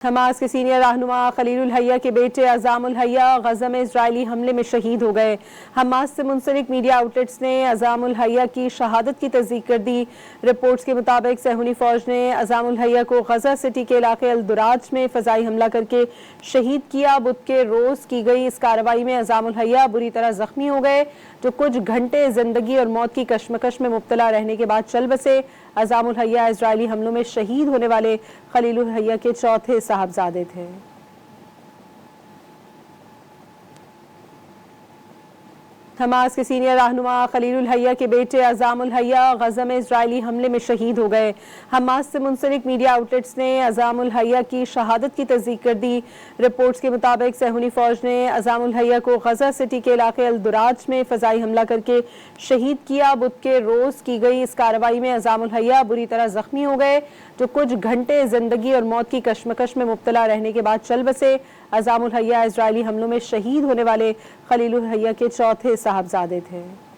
Hamas के senior रहनुमा खलीलुल हैया के बेटे अज़ामुल हैया गज़ा में इजरायली हमले में शहीद हो गए। हमास से मुंसलिक मीडिया आउटलेट्स ने अज़ामुल हैया की शहादत की तस्दीक कर दी। रिपोर्ट्स के मुताबिक सहूनी फौज ने अज़ामुल हैया को गज़ा सिटी के इलाके अल-दुराज में फ़ज़ाई हमला करके शहीद किया। बुध के रोज़ की गई इस कार्रवाई में अज़ामुल हैया बुरी तरह जख्मी हो गए, जो कुछ घंटे जिंदगी और मौत की कशमकश में मुब्तला रहने के बाद चल बसे। अज़ामुल हैया इजरायली हमलों में शहीद होने वाले खलीलुल हैया के चौथे साहबजादे थे। हमास के सीनियर रहनुमा खलीलुल हैया के बेटे अज़ामुल हैया गज़ा में इजरायली हमले में शहीद हो गए। हमास से मुंसलिक मीडिया आउटलेट्स ने अज़ामुल हैया की शहादत की तस्दीक कर दी। रिपोर्ट्स के मुताबिक सहूनी फौज ने अज़ामुल हैया को गज़ा सिटी के इलाके अल-दुराज में फ़ज़ाई हमला करके शहीद किया। बुध के रोज़ की गई इस कार्रवाई में अज़ामुल हैया बुरी तरह जख्मी हो गए, जो कुछ घंटे जिंदगी और मौत की कशमकश में मुब्तला रहने के बाद चल बसे। अज़ामुल हैया इजरायली हमलों में शहीद होने वाले खलीलुल हैया के चौथे साहबजादे थे।